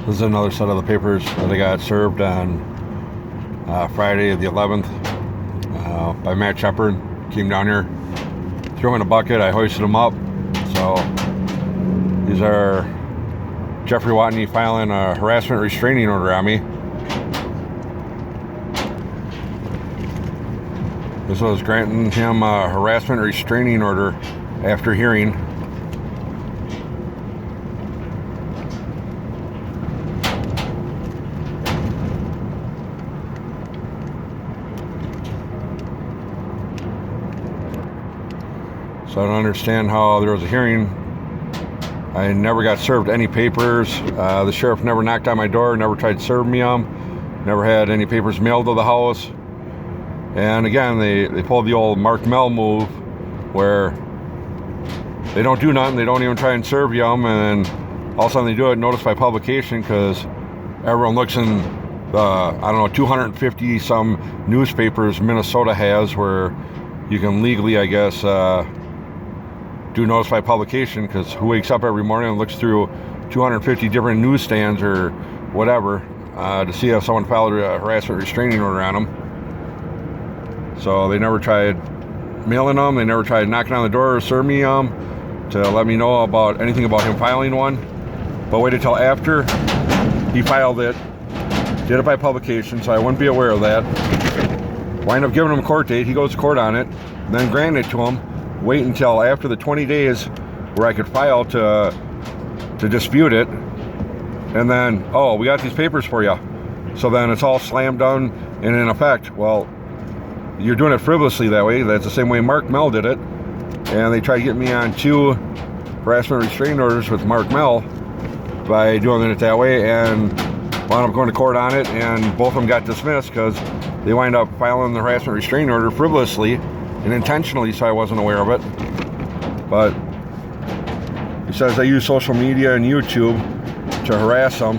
This is another set of the papers that I got served on Friday the 11th by Matt Shepard. Came down here, threw them in a bucket, I hoisted them up. So these are Jeffrey Watney filing a harassment restraining order on me. This was granting him a harassment restraining order after hearing. So I don't understand how there was a hearing. I never got served any papers. The sheriff never knocked on my door, never tried to serve me them, never had any papers mailed to the house. And again, they pulled the old Mark Mell move where they don't do nothing, they don't even try and serve you them, and all of a sudden they do it notice by publication because everyone looks in the, I don't know, 250 some newspapers Minnesota has where you can legally, I guess, do notice by publication, because who wakes up every morning and looks through 250 different newsstands or whatever to see if someone filed a harassment restraining order on them. So they never tried mailing them, they never tried knocking on the door or serving me to let me know about anything about him filing one. But waited till after he filed it, did it by publication, so I wouldn't be aware of that. Wind up giving him a court date, he goes to court on it, then grant it to him. Wait until after the 20 days where I could file to dispute it, and then, oh, we got these papers for you. So then it's all slammed done and in effect. Well, you're doing it frivolously that way. That's the same way Mark Mell did it, and they tried to get me on 2 harassment restraining orders with Mark Mell by doing it that way, and wound up going to court on it, and both of them got dismissed because they wind up filing the harassment restraining order frivolously and intentionally, so I wasn't aware of it. But he says I use social media and YouTube to harass them,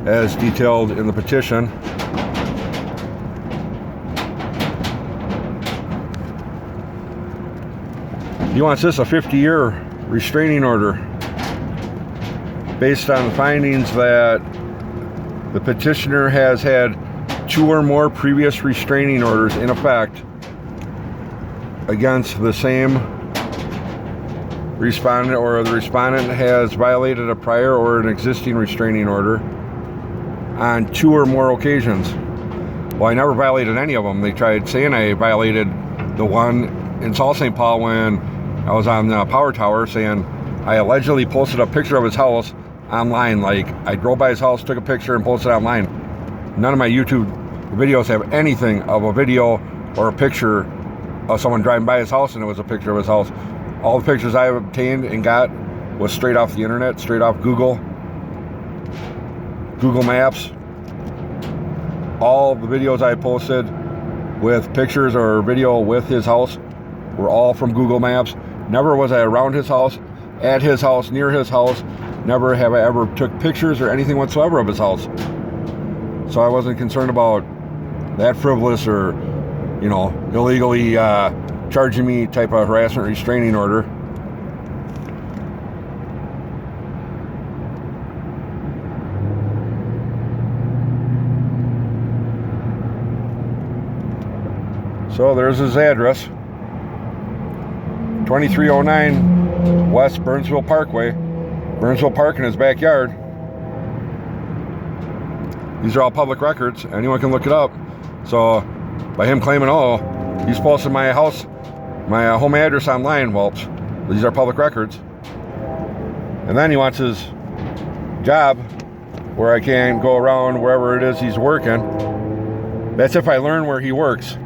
as detailed in the petition. He wants this a 50-year restraining order based on the findings that the petitioner has had 2 or more previous restraining orders in effect against the same respondent, or the respondent has violated a prior or an existing restraining order on 2 or more occasions. Well, I never violated any of them. They tried saying I violated the one in South St. Paul when I was on the Power Tower, saying I allegedly posted a picture of his house online. Like, I drove by his house, took a picture, and posted it online. None of my YouTube videos have anything of a video or a picture of someone driving by his house and it was a picture of his house. All the pictures I obtained and got was straight off the internet, straight off Google Maps. All the videos I posted with pictures or video with his house were all from Google Maps. Never was I around his house, at his house, near his house. Never have I ever took pictures or anything whatsoever of his house. So I wasn't concerned about that frivolous or, you know, illegally charging me type of harassment restraining order. So there's his address, 2309 West Burnsville Parkway, Burnsville Park in his backyard. These are all public records, anyone can look it up. So by him claiming, oh, he's posted my house, my home address online, well, these are public records. And then he wants his job where I can go around wherever it is he's working. That's if I learn where he works.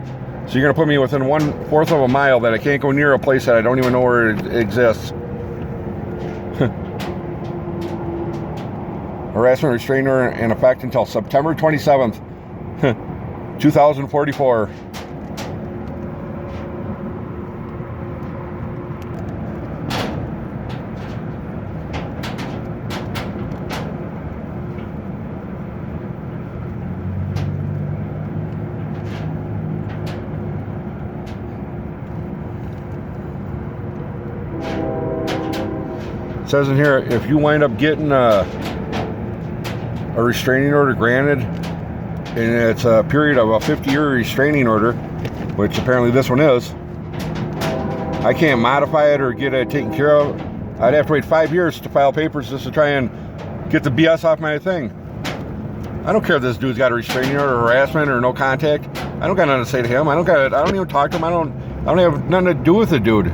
So you're going to put me within 1/4 of a mile that I can't go near a place that I don't even know where it exists. Harassment restraining order in effect until September 27th, 2044. It says in here, if you wind up getting a a restraining order granted, and it's a period of a 50-year restraining order, which apparently this one is, I can't modify it or get it taken care of. I'd have to wait 5 years to file papers just to try and get the BS off my thing. I don't care if this dude's got a restraining order, harassment, or no contact. I don't got nothing to say to him. I don't even talk to him. I don't have nothing to do with the dude.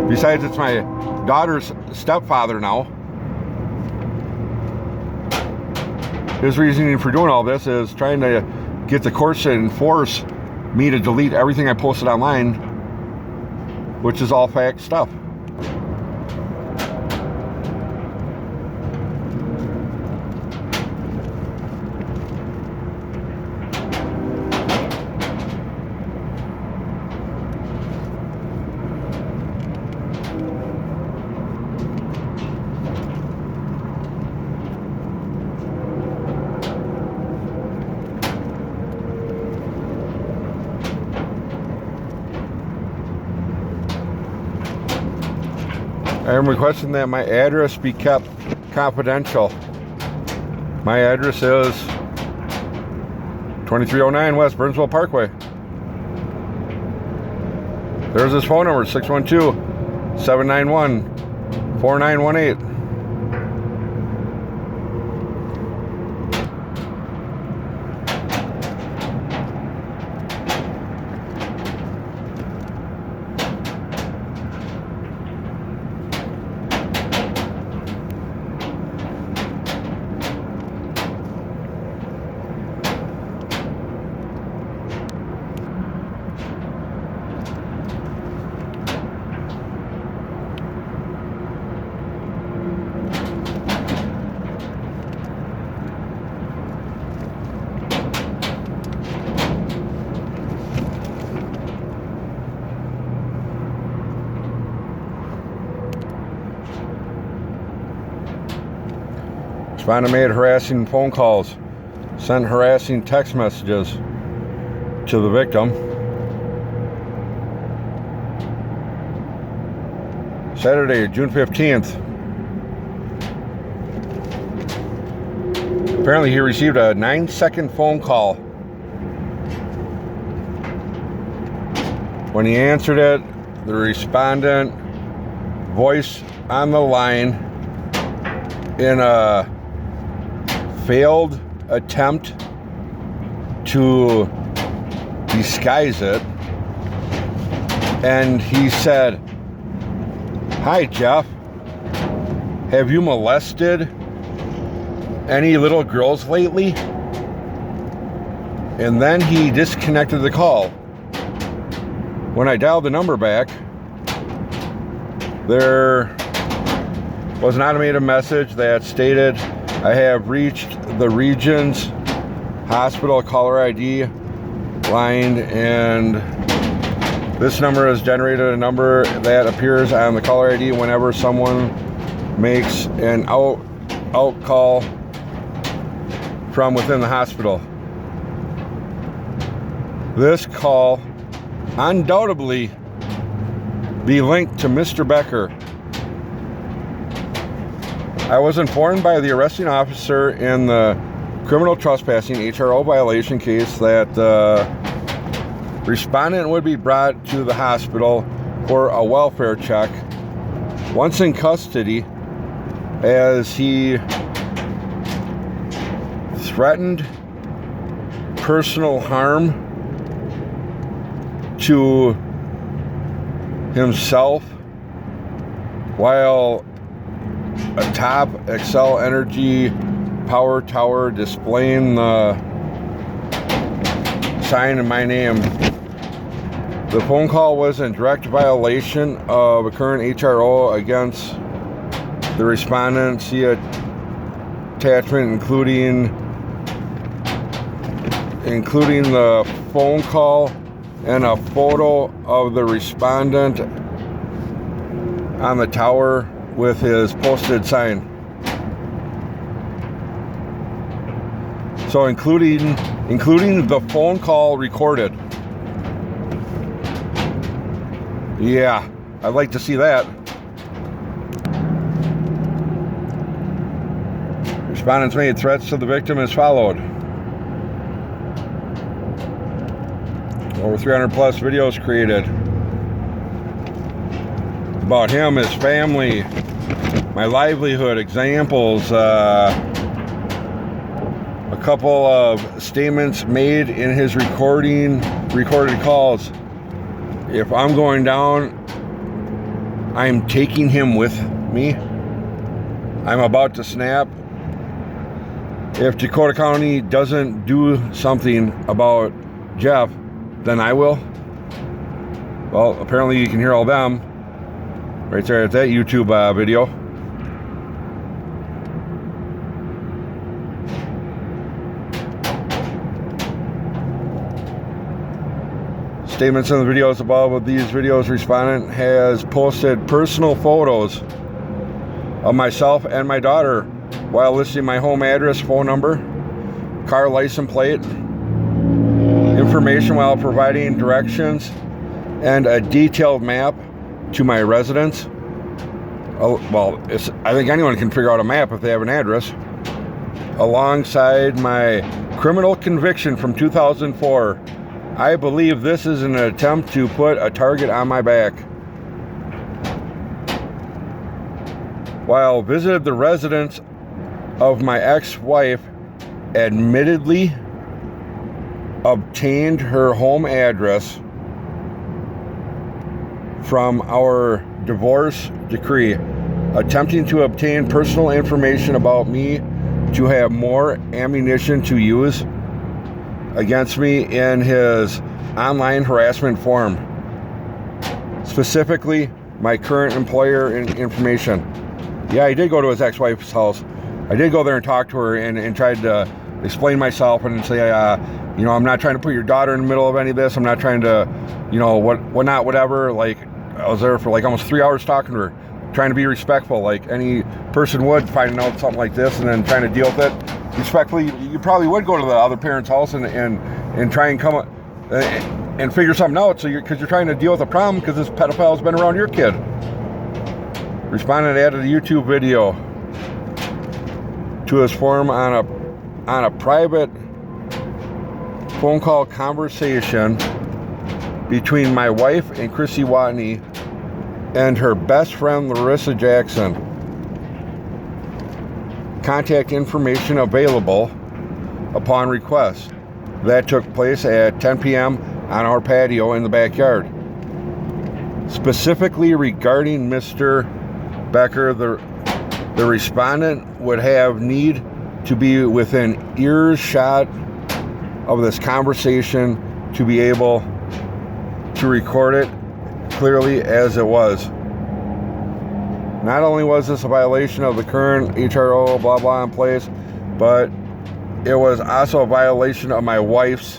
Besides, it's my daughter's stepfather now. His reasoning for doing all this is trying to get the courts to enforce me to delete everything I posted online, which is all fact stuff. I am requesting that my address be kept confidential. My address is 2309 West Burnsville Parkway. There's his phone number, 612-791-4918. Respondent made harassing phone calls, sent harassing text messages to the victim. Saturday, June 15th. Apparently he received a 9-second phone call. When he answered it, the respondent voice on the line in a failed attempt to disguise it, and he said, "Hi Jeff, have you molested any little girls lately?" And then he disconnected the call. When I dialed the number back, there was an automated message that stated, "I have reached the Regions Hospital caller ID line, and this number has generated a number that appears on the caller ID whenever someone makes an out call from within the hospital. This call undoubtedly be linked to Mr. Becker. I was informed by the arresting officer in the criminal trespassing HRO violation case that the respondent would be brought to the hospital for a welfare check once in custody, as he threatened personal harm to himself while atop Excel Energy power tower displaying the sign in my name. The phone call was in direct violation of a current HRO against the respondent. See attachment including the phone call and a photo of the respondent on the tower with his posted sign. So including the phone call recorded. Yeah, I'd like to see that. Respondents made threats to the victim as followed. Over 300 plus videos created about him, his family, my livelihood, examples, a couple of statements made in his recorded calls. If I'm going down, I'm taking him with me. I'm about to snap. If Dakota County doesn't do something about Jeff, then I will. Well, apparently you can hear all them right there at that YouTube video. Statements in the videos above. Of these videos, respondent has posted personal photos of myself and my daughter while listing my home address, phone number, car license plate, information while providing directions, and a detailed map to my residence. Well, I think anyone can figure out a map if they have an address. Alongside my criminal conviction from 2004. I believe this is an attempt to put a target on my back. While visited the residence of my ex-wife, admittedly obtained her home address from our divorce decree, attempting to obtain personal information about me to have more ammunition to use against me in his online harassment form, specifically my current employer information. Yeah, I did go to his ex-wife's house. I did go there and talk to her and tried to explain myself and say, I'm not trying to put your daughter in the middle of any of this. I'm not trying to, whatever. Like, I was there for like almost 3 hours talking to her, trying to be respectful, like any person would, finding out something like this and then trying to deal with it respectfully. You probably would go to the other parent's house and try and come and figure something out. So because you're trying to deal with a problem because this pedophile's been around your kid. Respondent added a YouTube video to his forum on a private phone call conversation between my wife and Chrissy Watney and her best friend Larissa Jackson. Contact information available upon request. That took place at 10 p.m. on our patio in the backyard. Specifically regarding Mr. Becker, the respondent would have need to be within earshot of this conversation to be able to record it clearly as it was. Not only was this a violation of the current HRO blah blah in place, but it was also a violation of my wife's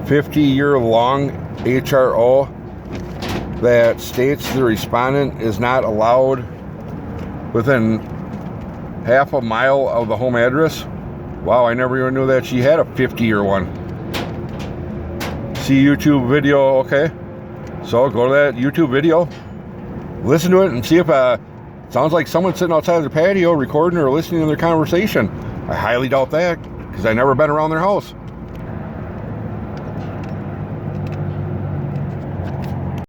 50-year-long HRO that states the respondent is not allowed within half a mile of the home address. Wow, I never even knew that she had a 50-year one. See YouTube video, okay? So go to that YouTube video, listen to it, and see if sounds like someone sitting outside their patio recording or listening to their conversation. I highly doubt that because I've never been around their house.